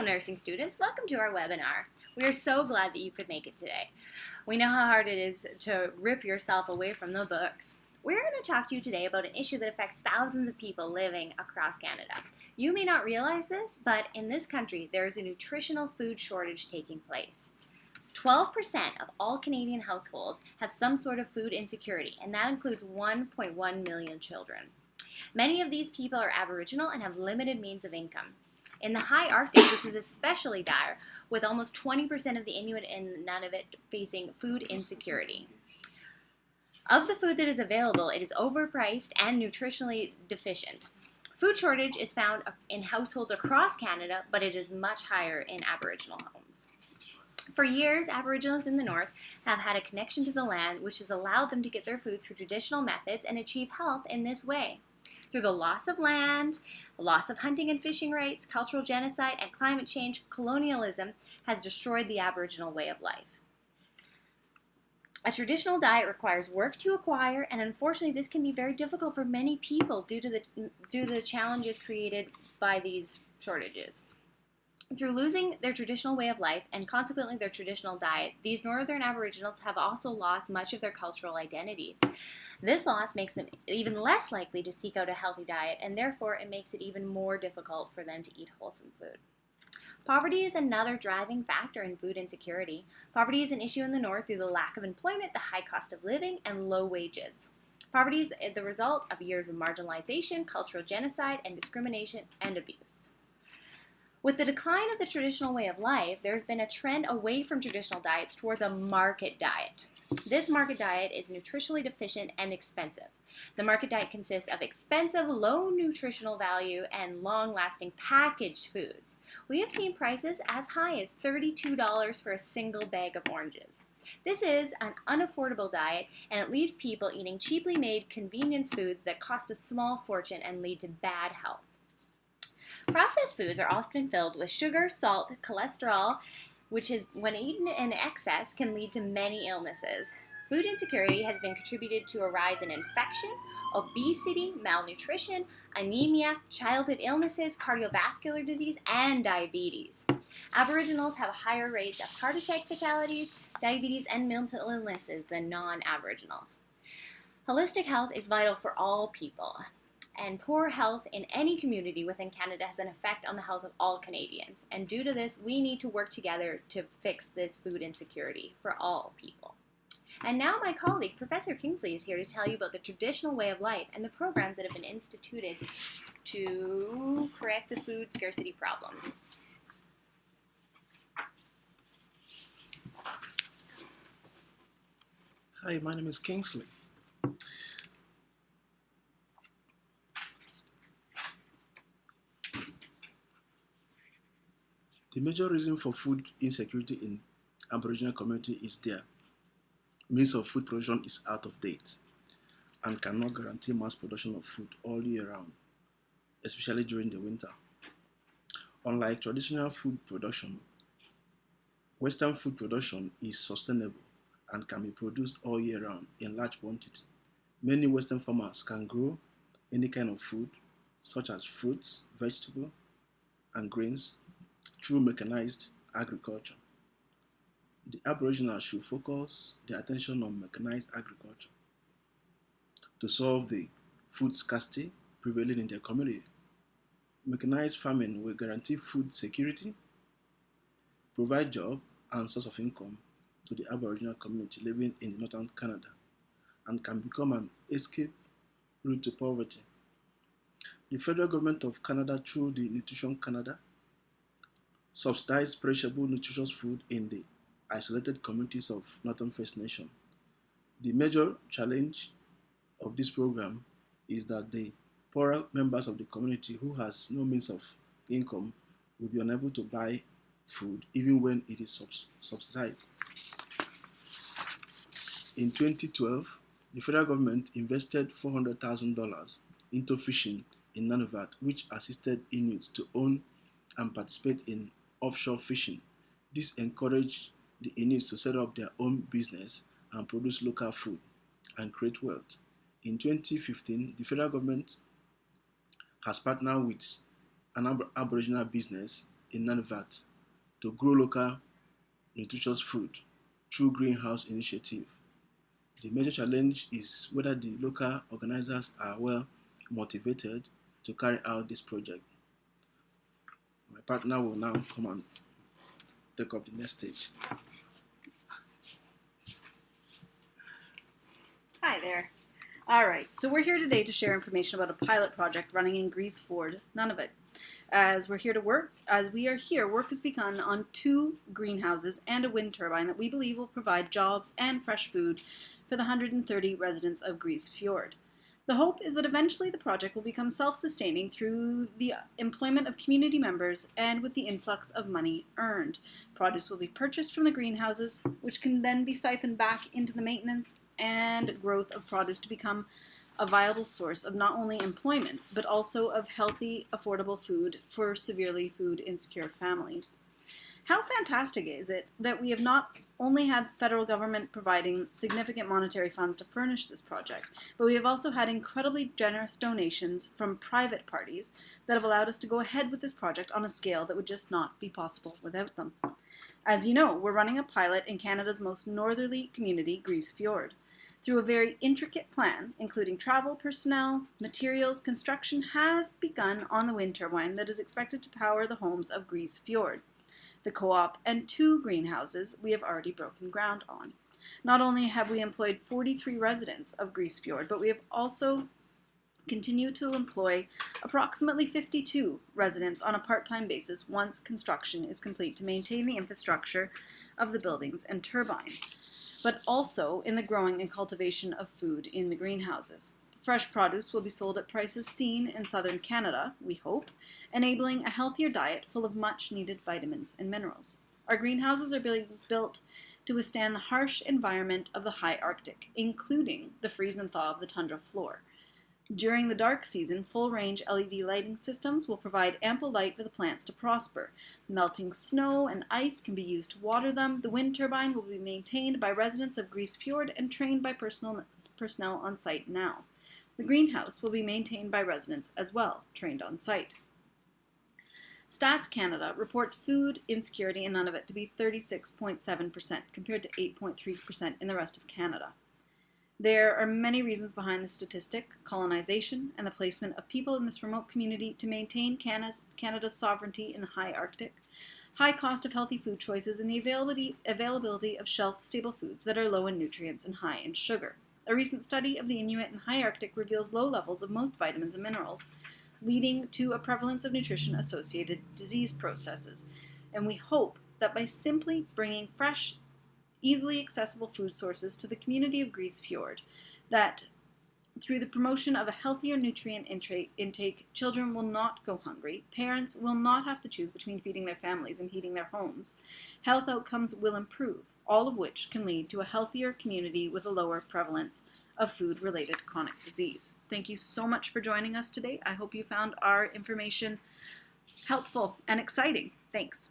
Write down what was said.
nursing students, welcome to our webinar. We are so glad that you could make it today. We know how hard it is to rip yourself away from the books. We're going to talk to you today about an issue that affects thousands of people living across Canada. You may not realize this, but in this country there is a nutritional food shortage taking place. 12% of all Canadian households have some sort of food insecurity, and that includes 1.1 million children. Many of these people are Aboriginal and have limited means of income. In the high Arctic, this is especially dire, with almost 20% of the Inuit and Nunavut facing food insecurity. Of the food that is available, it is overpriced and nutritionally deficient. Food shortage is found in households across Canada, but it is much higher in Aboriginal homes. For years, Aboriginals in the North have had a connection to the land, which has allowed them to get their food through traditional methods and achieve health in this way. Through the loss of land, the loss of hunting and fishing rights, cultural genocide, and climate change, colonialism has destroyed the Aboriginal way of life. A traditional diet requires work to acquire, and unfortunately this can be very difficult for many people due to the challenges created by these shortages. Through losing their traditional way of life and consequently their traditional diet, these Northern Aboriginals have also lost much of their cultural identities. This loss makes them even less likely to seek out a healthy diet, and therefore it makes it even more difficult for them to eat wholesome food. Poverty is another driving factor in food insecurity. Poverty is an issue in the North due to the lack of employment, the high cost of living, and low wages. Poverty is the result of years of marginalization, cultural genocide, and discrimination and abuse. With the decline of the traditional way of life, there has been a trend away from traditional diets towards a market diet. This market diet is nutritionally deficient and expensive. The market diet consists of expensive, low nutritional value, and long-lasting packaged foods. We have seen prices as high as $32 for a single bag of oranges. This is an unaffordable diet, and it leaves people eating cheaply made convenience foods that cost a small fortune and lead to bad health. Processed foods are often filled with sugar, salt, cholesterol, which is, when eaten in excess, can lead to many illnesses. Food insecurity has been contributed to a rise in infection, obesity, malnutrition, anemia, childhood illnesses, cardiovascular disease, and diabetes. Aboriginals have higher rates of heart attack fatalities, diabetes, and mental illnesses than non-Aboriginals. Holistic health is vital for all people, and poor health in any community within Canada has an effect on the health of all Canadians. And due to this, we need to work together to fix this food insecurity for all people. And now my colleague, Professor Kingsley, is here to tell you about the traditional way of life and the programs that have been instituted to correct the food scarcity problem. Hi, my name is Kingsley. The major reason for food insecurity in Aboriginal community is their means of food production is out of date and cannot guarantee mass production of food all year round, especially during the winter. Unlike traditional food production, Western food production is sustainable and can be produced all year round in large quantity. Many Western farmers can grow any kind of food, such as fruits, vegetables, and grains, through mechanized agriculture. The Aboriginals should focus their attention on mechanized agriculture to solve the food scarcity prevailing in their community. Mechanized farming will guarantee food security, provide job and source of income to the Aboriginal community living in northern Canada, and can become an escape route to poverty. The federal government of Canada, through the Nutrition Canada, subsidize perishable nutritious food in the isolated communities of Northern First Nation. The major challenge of this program is that the poorer members of the community who has no means of income will be unable to buy food even when it is subsidized. In 2012, the federal government invested $400,000 into fishing in Nunavut, which assisted Inuits to own and participate in offshore fishing. This encouraged the Inuits to set up their own business and produce local food and create wealth. In 2015, the federal government has partnered with an Aboriginal business in Nunavut to grow local nutritious food through greenhouse initiative. The major challenge is whether the local organizers are well motivated to carry out this project. My partner will now come and take up the next stage. Hi there. All right, so we're here today to share information about a pilot project running in Grise Fiord, Nunavut. As we are here, work has begun on 2 greenhouses and a wind turbine that we believe will provide jobs and fresh food for the 130 residents of Grise Fiord. The hope is that eventually the project will become self-sustaining through the employment of community members and with the influx of money earned. Produce will be purchased from the greenhouses, which can then be siphoned back into the maintenance and growth of produce to become a viable source of not only employment, but also of healthy, affordable food for severely food insecure families. How fantastic is it that we have not only had federal government providing significant monetary funds to furnish this project, but we have also had incredibly generous donations from private parties that have allowed us to go ahead with this project on a scale that would just not be possible without them. As you know, we're running a pilot in Canada's most northerly community, Grise Fiord. Through a very intricate plan, including travel, personnel, materials, construction has begun on the wind turbine that is expected to power the homes of Grise Fiord, the co-op, and 2 greenhouses we have already broken ground on. Not only have we employed 43 residents of Grise Fiord, but we have also continued to employ approximately 52 residents on a part-time basis once construction is complete to maintain the infrastructure of the buildings and turbine, but also in the growing and cultivation of food in the greenhouses. Fresh produce will be sold at prices seen in southern Canada, we hope, enabling a healthier diet full of much-needed vitamins and minerals. Our greenhouses are being built to withstand the harsh environment of the high Arctic, including the freeze and thaw of the tundra floor. During the dark season, full-range LED lighting systems will provide ample light for the plants to prosper. Melting snow and ice can be used to water them. The wind turbine will be maintained by residents of Grise Fiord and trained by personnel on site now. The greenhouse will be maintained by residents as well, trained on site. Stats Canada reports food insecurity in Nunavut to be 36.7% compared to 8.3% in the rest of Canada. There are many reasons behind this statistic: colonization and the placement of people in this remote community to maintain Canada's sovereignty in the high Arctic, high cost of healthy food choices, and the availability of shelf-stable foods that are low in nutrients and high in sugar. A recent study of the Inuit in the high Arctic reveals low levels of most vitamins and minerals, leading to a prevalence of nutrition-associated disease processes. And we hope that by simply bringing fresh, easily accessible food sources to the community of Grise Fiord, that through the promotion of a healthier nutrient intake, children will not go hungry, parents will not have to choose between feeding their families and heating their homes, health outcomes will improve, all of which can lead to a healthier community with a lower prevalence of food-related chronic disease. Thank you so much for joining us today. I hope you found our information helpful and exciting. Thanks.